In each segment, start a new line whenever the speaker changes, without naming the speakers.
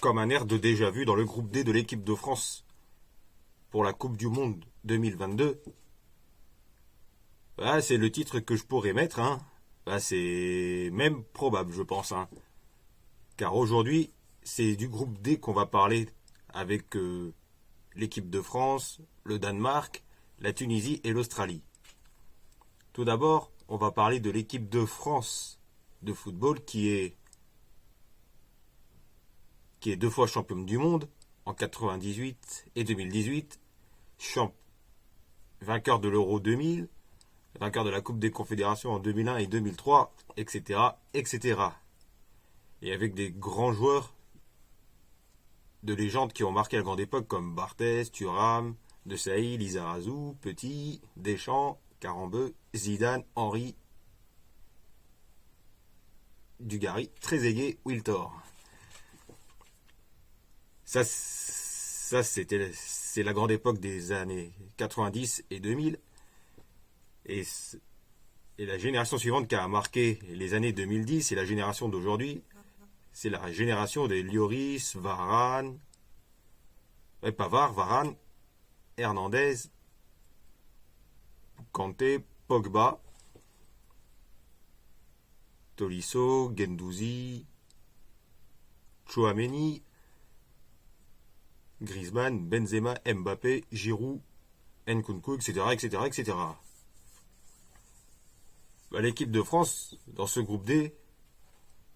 comme un air de déjà-vu dans le groupe D de l'équipe de France pour la Coupe du Monde 2022. Bah, c'est le titre que je pourrais mettre, hein. Bah, c'est même probable, je pense, hein. Car aujourd'hui, c'est du groupe D qu'on va parler avec l'équipe de France, le Danemark, la Tunisie et l'Australie. Tout d'abord, on va parler de l'équipe de France de football qui est 2 fois championne du monde en 98 et 2018, vainqueur de l'Euro 2000, vainqueur de la Coupe des Confédérations en 2001 et 2003, etc., etc. Et avec des grands joueurs de légende qui ont marqué la grande époque comme Barthez, Thuram, Desailly, Lizarazu, Petit, Deschamps, Carambeu, Zidane, Henry, Dugarry, Trezeguet, Wiltor. C'est la grande époque des années 90 et 2000. Et la génération suivante qui a marqué les années 2010 et la génération d'aujourd'hui, c'est la génération des Lloris, Varane, Pavard, Varane, Hernandez, Kanté, Pogba, Tolisso, Guendouzi, Tchouaméni, Griezmann, Benzema, Mbappé, Giroud, Nkunku, etc., etc., etc. Bah, l'équipe de France, dans ce groupe D,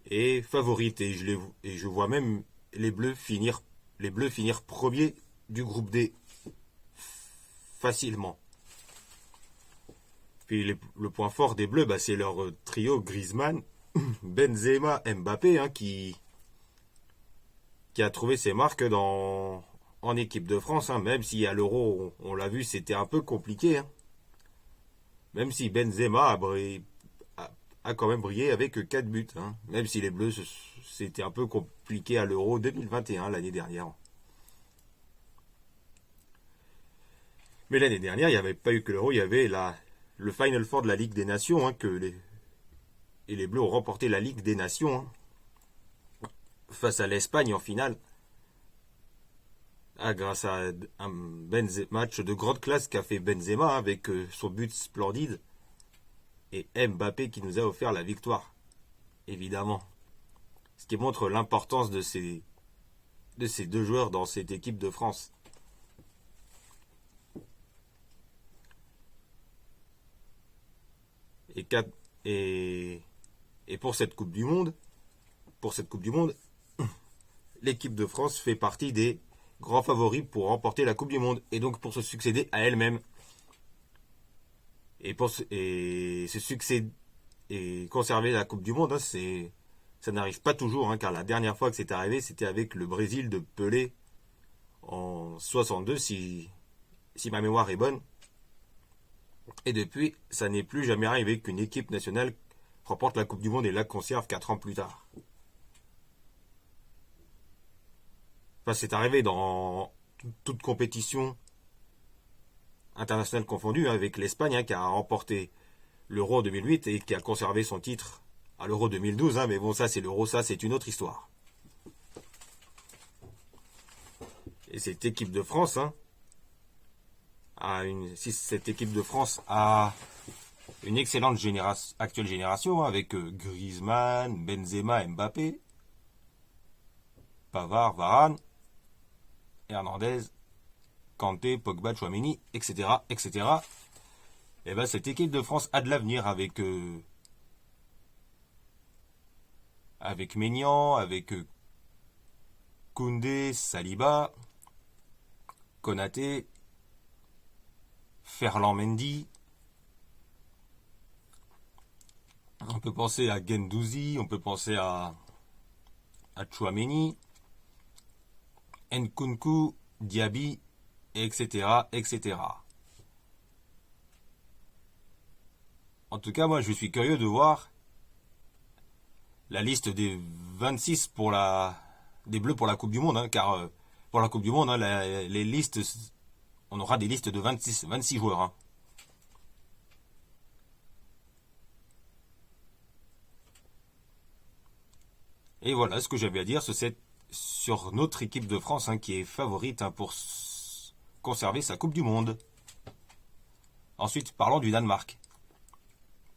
est favorite et je vois même les Bleus finir premiers du groupe D facilement. Puis le point fort des Bleus, bah, c'est leur trio Griezmann, Benzema, Mbappé, hein, qui a trouvé ses marques en équipe de France, hein, même si à l'Euro, on l'a vu, c'était un peu compliqué, hein. Même si Benzema a quand même brillé avec 4 buts, hein, même si les Bleus, c'était un peu compliqué à l'Euro 2021, l'année dernière. Mais l'année dernière, il n'y avait pas eu que l'Euro, il y avait le Final Four de la Ligue des Nations, hein, et les Bleus ont remporté la Ligue des Nations, hein, face à l'Espagne en finale. Grâce à un match de grande classe qu'a fait Benzema, hein, avec son but splendide, et Mbappé qui nous a offert la victoire, évidemment. Ce qui montre l'importance de ces 2 joueurs dans cette équipe de France. Et pour cette Coupe du Monde, l'équipe de France fait partie des grands favoris pour remporter la Coupe du Monde et donc pour se succéder à elle-même. Et ce succès et conserver la Coupe du Monde, hein, ça n'arrive pas toujours, hein, car la dernière fois que c'est arrivé, c'était avec le Brésil de Pelé en 62, si ma mémoire est bonne. Et depuis, ça n'est plus jamais arrivé qu'une équipe nationale remporte la Coupe du Monde et la conserve 4 ans plus tard. Enfin, c'est arrivé dans toute compétition internationale confondue, hein, avec l'Espagne, hein, qui a remporté l'Euro 2008 et qui a conservé son titre à l'Euro 2012. Hein, mais bon, ça c'est l'Euro, ça c'est une autre histoire. Et cette équipe de France, hein, cette équipe de France a une excellente actuelle génération, hein, avec Griezmann, Benzema, Mbappé, Pavard, Varane, Hernandez, Kanté, Pogba, Tchouaméni, etc., etc. Et ben cette équipe de France a de l'avenir avec Maignan, avec Koundé, Saliba, Konaté, Ferland Mendy. On peut penser à Guendouzi, on peut penser à Tchouaméni, Nkunku, Diaby, etc., etc. En tout cas, moi, je suis curieux de voir la liste des 26 des Bleus pour la Coupe du Monde, hein, car pour la Coupe du Monde, hein, les listes, on aura des listes de 26 joueurs. Hein. Et voilà ce que j'avais à dire sur sur notre équipe de France qui est favorite pour conserver sa Coupe du Monde. Ensuite, parlons du Danemark.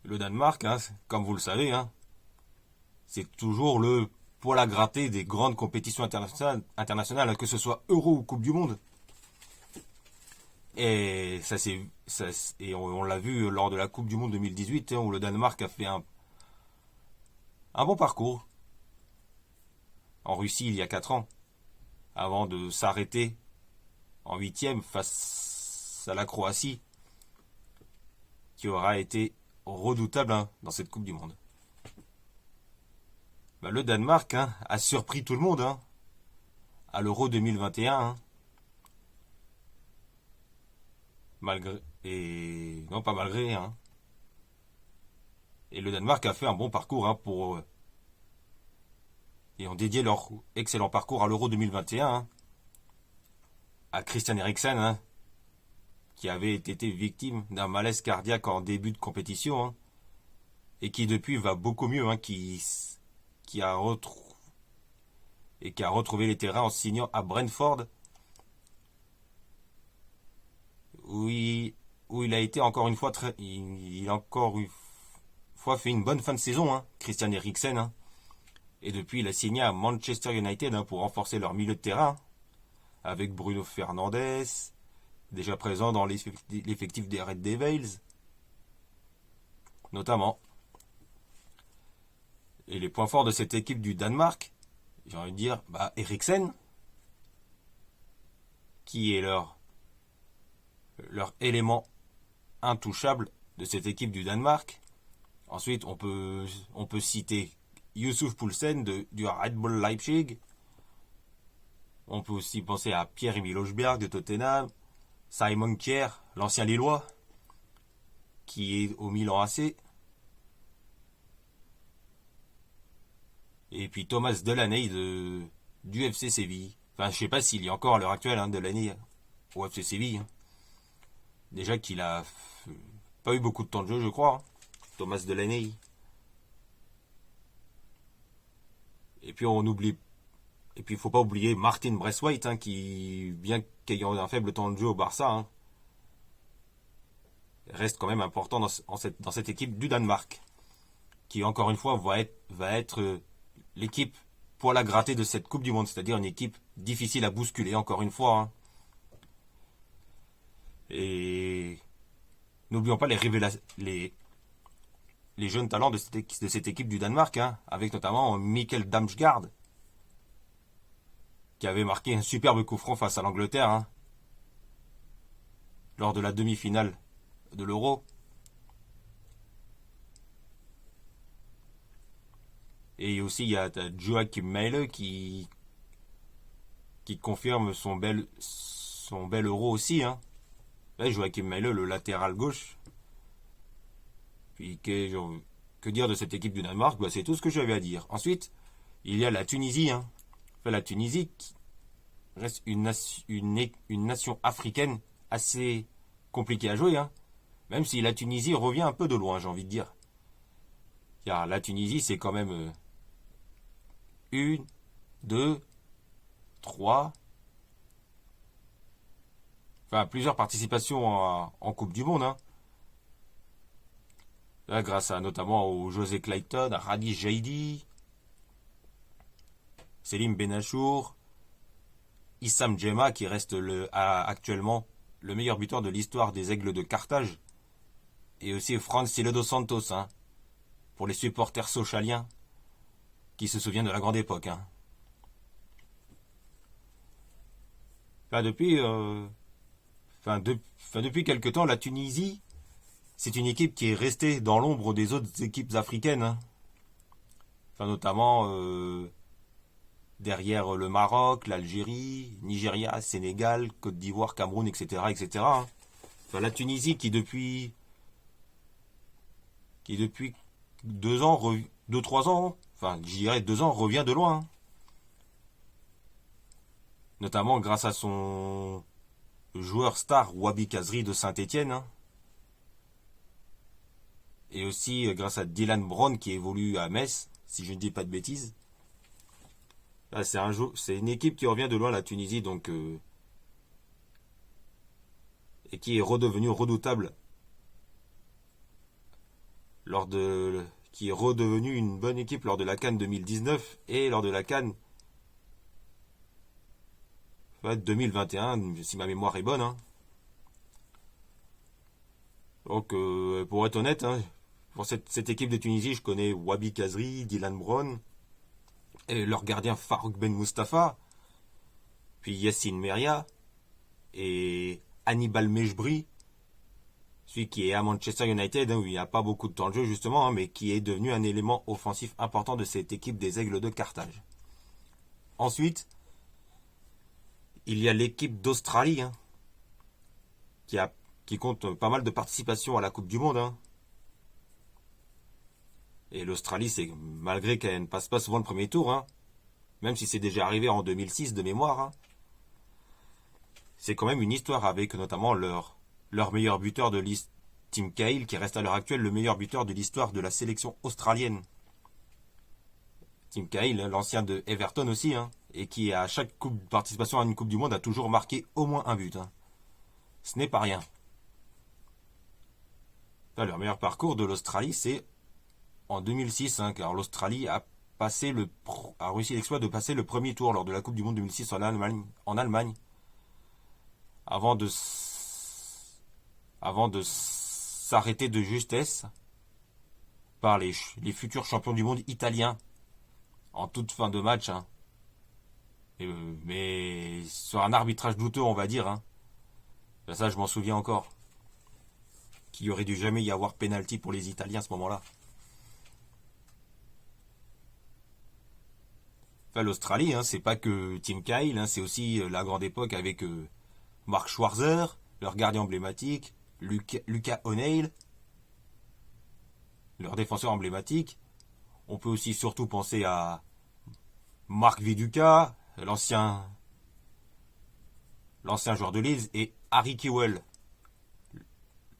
Le Danemark, comme vous le savez, c'est toujours le poil à gratter des grandes compétitions internationales, que ce soit Euro ou Coupe du Monde. Et on l'a vu lors de la Coupe du Monde 2018, où le Danemark a fait un bon parcours en Russie il y a 4 ans, avant de s'arrêter en 8e face à la Croatie, qui aura été redoutable dans cette Coupe du Monde. Le Danemark a surpris tout le monde à l'Euro 2021. Malgré. Et. Non, pas malgré. Et le Danemark a fait un bon parcours pour. Et ont dédié leur excellent parcours à l'Euro 2021 à Christian Eriksen, qui avait été victime d'un malaise cardiaque en début de compétition, et qui depuis va beaucoup mieux, qui a retrouvé les terrains en signant à Brentford, où il a été encore une fois il a encore une fois fait une bonne fin de saison, Christian Eriksen, et depuis il a signé à Manchester United pour renforcer leur milieu de terrain avec Bruno Fernandes, déjà présent dans l'effectif des Red Devils notamment. Et les points forts de cette équipe du Danemark, j'ai envie de dire, Eriksen, qui est leur élément intouchable de cette équipe du Danemark. Ensuite, on peut citer Youssouf Poulsen du Red Bull Leipzig. On peut aussi penser à Pierre-Emile Højbjerg de Tottenham, Simon Kjær, l'ancien Lillois, qui est au Milan AC. Et puis Thomas Delaney du FC Séville. Enfin, je sais pas s'il y a encore à l'heure actuelle Delaney au FC Séville. Déjà qu'il a pas eu beaucoup de temps de jeu, je crois. Thomas Delaney. Et puis il faut pas oublier Martin Braithwaite, qui, bien qu'ayant un faible temps de jeu au Barça, reste quand même important dans cette équipe du Danemark, qui encore une fois va être l'équipe poil à gratter de cette Coupe du Monde, c'est-à-dire une équipe difficile à bousculer, encore une fois. Et n'oublions pas les jeunes talents de cette équipe du Danemark, avec notamment Mikkel Damsgaard, qui avait marqué un superbe coup franc face à l'Angleterre lors de la demi-finale de l'Euro. Et aussi il y a Joachim Mæhle qui confirme son bel Euro aussi. Joachim Mæhle, le latéral gauche. Puis que dire de cette équipe du Danemark? C'est tout ce que j'avais à dire. Ensuite, il y a la Tunisie. La Tunisie qui reste une nation africaine assez compliquée à jouer. Même si la Tunisie revient un peu de loin, j'ai envie de dire. Car la Tunisie, c'est quand même 1, 2, 3... Enfin, plusieurs participations en Coupe du Monde. Là, grâce notamment au José Clayton, à Radi Jaidi, Selim Benachour, Issam Djemma, qui reste actuellement le meilleur buteur de l'histoire des Aigles de Carthage, et aussi Francilio dos Santos, pour les supporters sochaliens qui se souviennent de la grande époque. Depuis quelque temps, la Tunisie, c'est une équipe qui est restée dans l'ombre des autres équipes africaines. Notamment derrière le Maroc, l'Algérie, Nigeria, Sénégal, Côte d'Ivoire, Cameroun, etc. etc. La Tunisie qui depuis 2 ans, 2-3 ans, je dirais 2 ans, revient de loin. Notamment grâce à son joueur star Wabi Kazri de Saint-Étienne. Et aussi grâce à Dylan Brown qui évolue à Metz, si je ne dis pas de bêtises. Là, c'est une équipe qui revient de loin, la Tunisie, donc et qui est redevenue redoutable qui est redevenue une bonne équipe lors de la CAN 2019 et lors de la CAN 2021, si ma mémoire est bonne, hein. Donc, pour être honnête, hein, pour cette équipe de Tunisie, je connais Wabi Kazri, Dylan Brown, et leur gardien Farouk Ben Mustafa, puis Yassine Meria, et Hannibal Mejbri, celui qui est à Manchester United, hein, où il n'y a pas beaucoup de temps de jeu justement, hein, mais qui est devenu un élément offensif important de cette équipe des Aigles de Carthage. Ensuite, il y a l'équipe d'Australie, hein, qui compte pas mal de participation à la Coupe du Monde, hein. Et l'Australie, c'est malgré qu'elle ne passe pas souvent le premier tour, hein, même si c'est déjà arrivé en 2006 de mémoire, hein, c'est quand même une histoire avec notamment leur meilleur buteur de liste, Tim Cahill, qui reste à l'heure actuelle le meilleur buteur de l'histoire de la sélection australienne. Tim Cahill, l'ancien de Everton aussi, hein, et qui à chaque participation à une Coupe du Monde a toujours marqué au moins un but, hein. Ce n'est pas rien. Là, leur meilleur parcours de l'Australie, c'est en 2006, hein, car l'Australie a réussi l'exploit de passer le premier tour lors de la Coupe du Monde 2006 en Allemagne, avant de s'arrêter de justesse par les futurs champions du monde italiens en toute fin de match, hein. Mais sur un arbitrage douteux, on va dire, hein. Ça, je m'en souviens encore. Qu'il aurait dû jamais y avoir penalty pour les Italiens à ce moment-là. Enfin, l'Australie, hein, c'est pas que Tim Cahill, hein, c'est aussi la grande époque avec Mark Schwarzer, leur gardien emblématique, Lucas O'Neill, leur défenseur emblématique. On peut aussi surtout penser à Mark Viduka, l'ancien joueur de Leeds, et Harry Kewell,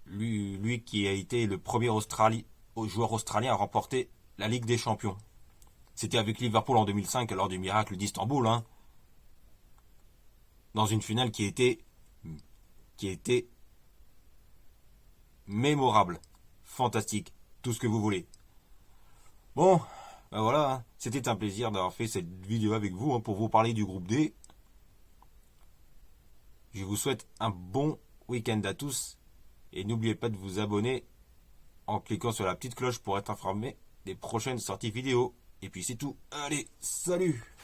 lui qui a été le premier joueur australien à remporter la Ligue des Champions. C'était avec Liverpool en 2005 lors du miracle d'Istanbul, hein, dans une finale qui était mémorable, fantastique, tout ce que vous voulez. Bon, ben voilà, hein, c'était un plaisir d'avoir fait cette vidéo avec vous, hein, pour vous parler du groupe D. Je vous souhaite un bon week-end à tous et n'oubliez pas de vous abonner en cliquant sur la petite cloche pour être informé des prochaines sorties vidéo. Et puis c'est tout. Allez, salut!